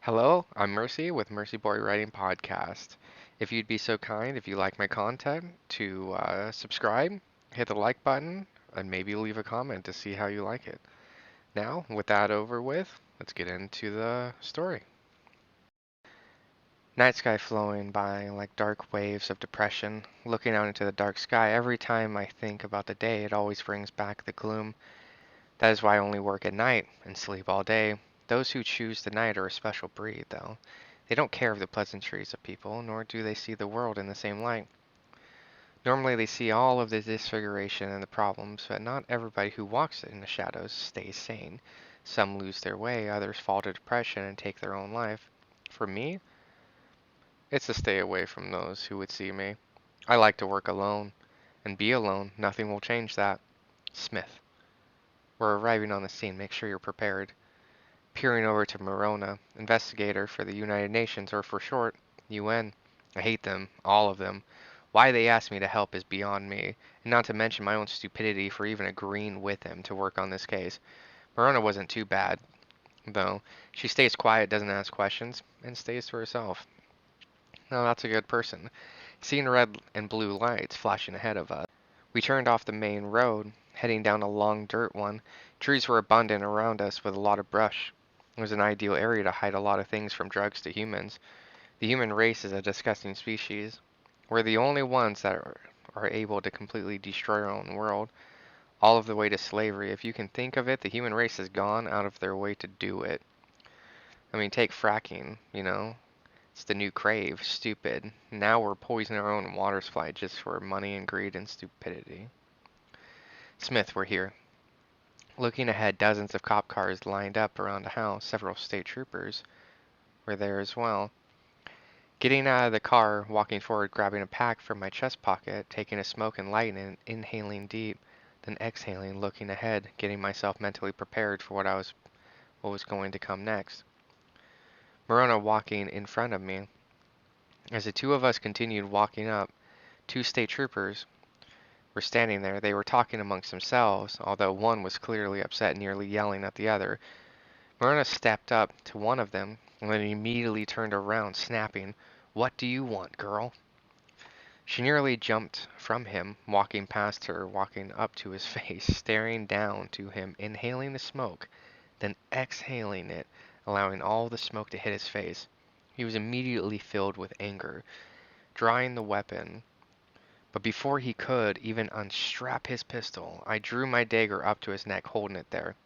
Hello, I'm Mercy with Mercy Boy Writing Podcast. If you'd be so kind, if you like my content, to subscribe, hit the like button, and maybe leave a comment to see how you like it. Now, with that over with, let's get into the story. Night sky flowing by like dark waves of depression. Looking out into the dark sky, every time I think about the day, it always brings back the gloom. That is why I only work at night and sleep all day. Those who choose the night are a special breed, though. They don't care of the pleasantries of people, nor do they see the world in the same light. Normally they see all of the disfiguration and the problems, but not everybody who walks in the shadows stays sane. Some lose their way, others fall to depression and take their own life. For me, it's to stay away from those who would see me. I like to work alone, and be alone. Nothing will change that. Smith. We're arriving on the scene. Make sure you're prepared. Peering over to Morona, investigator for the United Nations, or for short, UN. I hate them, all of them. Why they asked me to help is beyond me, and not to mention my own stupidity for even agreeing with him to work on this case. Morona wasn't too bad, though. She stays quiet, doesn't ask questions, and stays to herself. Now that's a good person. Seeing red and blue lights flashing ahead of us. We turned off the main road, heading down a long dirt one. Trees were abundant around us with a lot of brush. It was an ideal area to hide a lot of things from drugs to humans. The human race is a disgusting species. We're the only ones that are able to completely destroy our own world, all of the way to slavery. If you can think of it, the human race has gone out of their way to do it. I mean, take fracking. It's the new crave, stupid. Now we're poisoning our own water supply just for money and greed and stupidity. Smith, we're here. Looking ahead, dozens of cop cars lined up around a house. Several state troopers were there as well. Getting out of the car, walking forward, grabbing a pack from my chest pocket, taking a smoke and light and inhaling deep, then exhaling, looking ahead, getting myself mentally prepared for what was going to come next. Morona walking in front of me. As the two of us continued walking up, two state troopers were standing there. They were talking amongst themselves, although one was clearly upset, nearly yelling at the other. Myrna stepped up to one of them and then immediately turned around, snapping, "What do you want, girl?" She nearly jumped from him, walking past her, walking up to his face, staring down to him, inhaling the smoke, then exhaling it, allowing all the smoke to hit his face. He was immediately filled with anger, drawing the weapon. But before he could even unstrap his pistol, I drew my dagger up to his neck, holding it there.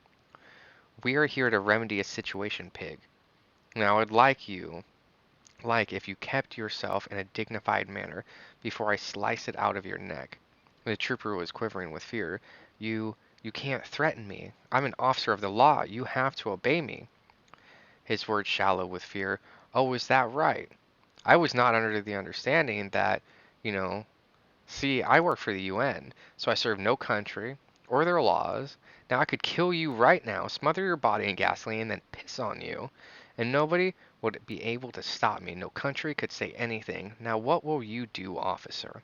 "We are here to remedy a situation, pig. Now I'd like if you kept yourself in a dignified manner before I slice it out of your neck." The trooper was quivering with fear. You can't threaten me. I'm an officer of the law. You have to obey me." His words shallow with fear. "Oh, is that right? I was not under the understanding that, you know, see, I work for the UN, so I serve no country or their laws. Now I could kill you right now, smother your body in gasoline, and then piss on you. And nobody would be able to stop me. No country could say anything. Now what will you do, officer?"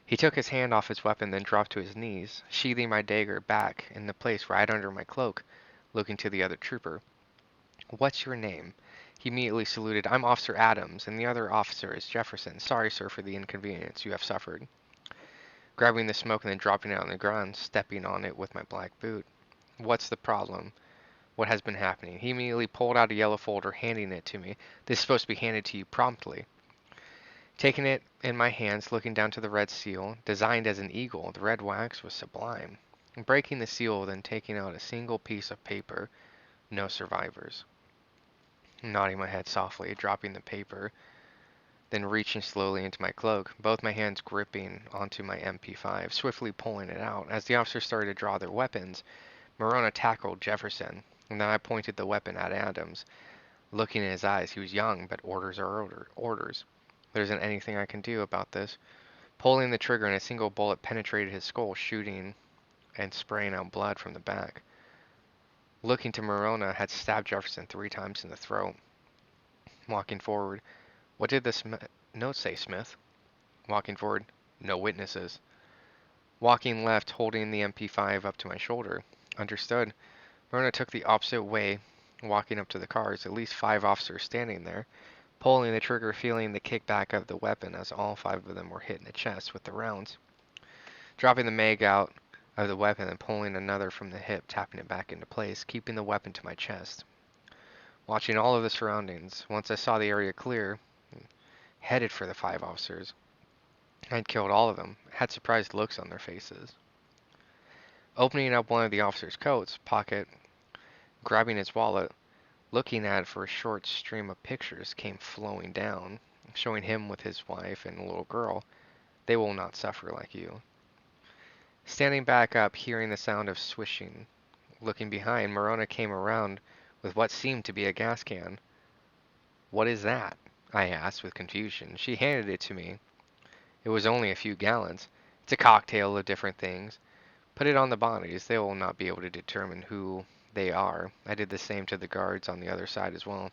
He took his hand off his weapon, then dropped to his knees, sheathing my dagger back in the place right under my cloak, looking to the other trooper. "What's your name?" He immediately saluted. "I'm Officer Adams, and the other officer is Jefferson. Sorry, sir, for the inconvenience you have suffered." Grabbing the smoke and then dropping it on the ground, stepping on it with my black boot. "What's the problem? What has been happening?" He immediately pulled out a yellow folder, handing it to me. "This is supposed to be handed to you promptly." Taking it in my hands, looking down to the red seal, designed as an eagle, the red wax was sublime. Breaking the seal, then taking out a single piece of paper. No survivors. Nodding my head softly, dropping the paper, then reaching slowly into my cloak, both my hands gripping onto my MP5, swiftly pulling it out. As the officers started to draw their weapons, Morona tackled Jefferson, and then I pointed the weapon at Adams. Looking in his eyes, he was young, but orders are orders. There isn't anything I can do about this. Pulling the trigger and a single bullet penetrated his skull, shooting and spraying out blood from the back. Looking to Morona had stabbed Jefferson 3 times in the throat. Walking forward, "What did this note say, Smith?" Walking forward, "No witnesses." Walking left, holding the MP5 up to my shoulder. "Understood." Morona took the opposite way, walking up to the cars, at least 5 officers standing there, pulling the trigger, feeling the kickback of the weapon as all 5 of them were hit in the chest with the rounds. Dropping the mag out of the weapon and pulling another from the hip, tapping it back into place, keeping the weapon to my chest. Watching all of the surroundings, once I saw the area clear, headed for the 5 officers. I'd killed all of them, had surprised looks on their faces. Opening up one of the officer's coat's pocket, grabbing his wallet, looking at it for a short stream of pictures came flowing down, showing him with his wife and a little girl. They will not suffer like you. Standing back up, hearing the sound of swishing, looking behind, Morona came around with what seemed to be a gas can. "What is that?" I asked with confusion. She handed it to me. It was only a few gallons. "It's a cocktail of different things. Put it on the bodies. They will not be able to determine who they are." I did the same to the guards on the other side as well.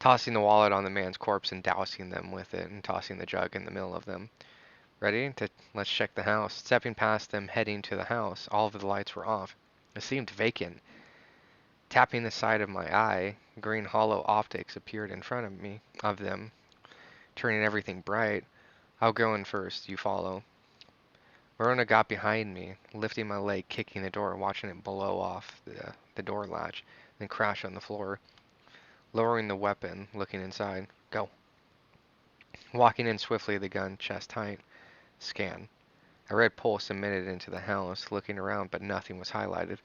Tossing the wallet on the man's corpse and dousing them with it and tossing the jug in the middle of them. "Ready? Let's check the house." Stepping past them, heading to the house, all of the lights were off. It seemed vacant. Tapping the side of my eye, green hollow optics appeared in front of them, turning everything bright. "I'll go in first. You follow." Morona got behind me, lifting my leg, kicking the door, watching it blow off the door latch, then crash on the floor. Lowering the weapon, looking inside. "Go." Walking in swiftly, the gun chest height. Scan. A red pulse emitted into the house, looking around, but nothing was highlighted.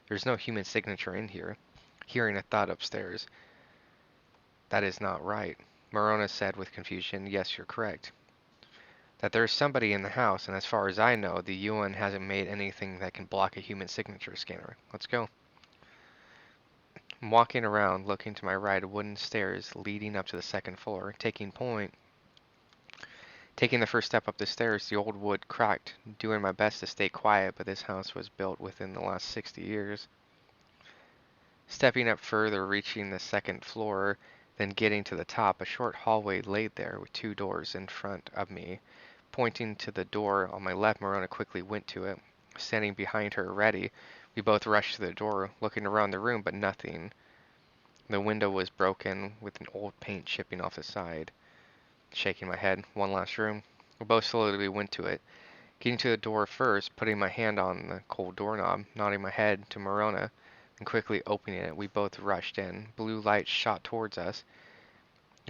There's no human signature in here. Hearing a thud upstairs. "That is not right," Morona said with confusion. "Yes, you're correct. That there's somebody in the house, and as far as I know, the UN hasn't made anything that can block a human signature scanner. Let's go." I'm walking around, looking to my right, wooden stairs leading up to the second floor. Taking the first step up the stairs, the old wood cracked, doing my best to stay quiet, but this house was built within the last 60 years. Stepping up further, reaching the second floor, then getting to the top, a short hallway laid there with 2 doors in front of me. Pointing to the door on my left, Morona quickly went to it. Standing behind her, ready, we both rushed to the door, looking around the room, but nothing. The window was broken, with an old paint chipping off the side. Shaking my head. One last room. We both slowly went to it. Getting to the door first, putting my hand on the cold doorknob, nodding my head to Morona, and quickly opening it, we both rushed in. Blue light shot towards us,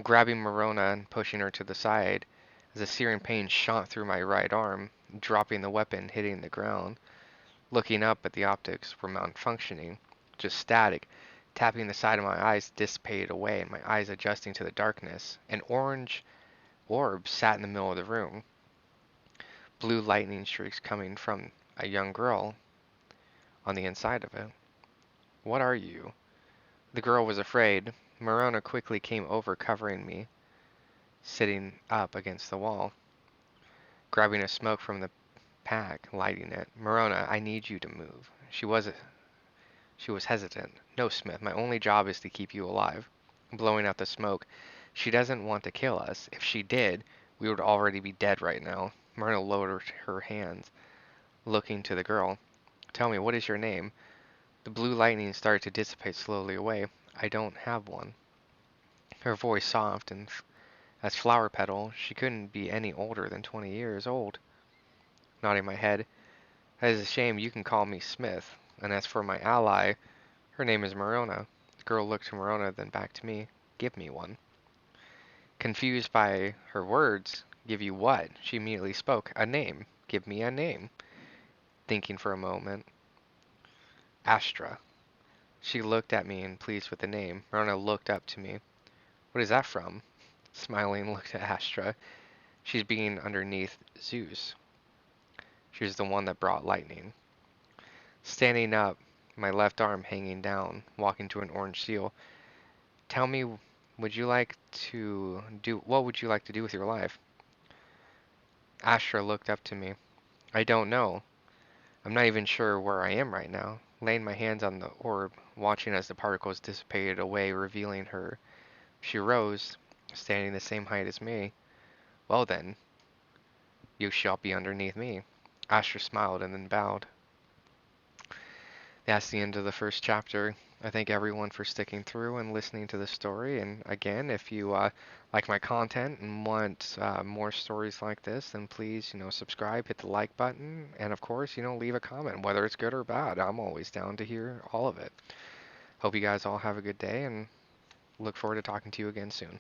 grabbing Morona and pushing her to the side, as a searing pain shot through my right arm, dropping the weapon, hitting the ground. Looking up at the optics were malfunctioning, just static. Tapping the side of my eyes dissipated away, and my eyes adjusting to the darkness. An orange orb sat in the middle of the room. Blue lightning streaks coming from a young girl on the inside of it. "What are you?" The girl was afraid. Morona quickly came over, covering me, sitting up against the wall, grabbing a smoke from the pack, lighting it. "Morona, I need you to move." She was hesitant. "No, Smith, my only job is to keep you alive." Blowing out the smoke. "She doesn't want to kill us. If she did, we would already be dead right now." Morona lowered her hands, looking to the girl. "Tell me, what is your name?" The blue lightning started to dissipate slowly away. "I don't have one." Her voice soft and as flower petal. She couldn't be any older than 20 years old. Nodding my head. "That is a shame. You can call me Smith. And as for my ally, her name is Morona." The girl looked to Morona, then back to me. "Give me one." Confused by her words, "Give you what?" She immediately spoke. "A name. Give me a name." Thinking for a moment. "Astra." She looked at me and pleased with the name. Morona looked up to me. "What is that from?" Smiling, looked at Astra. "She's being underneath Zeus. She was the one that brought lightning." Standing up, my left arm hanging down, walking to an orange seal. "Tell me, what would you like to do with your life?" Astra looked up to me. "I don't know. I'm not even sure where I am right now." Laying my hands on the orb, watching as the particles dissipated away, revealing her. She rose, standing the same height as me. "Well then, you shall be underneath me." Astra smiled and then bowed. That's the end of the first chapter. I thank everyone for sticking through and listening to the story. And again, if you like my content and want more stories like this, then please, subscribe, hit the like button, and of course, leave a comment, whether it's good or bad. I'm always down to hear all of it. Hope you guys all have a good day and look forward to talking to you again soon.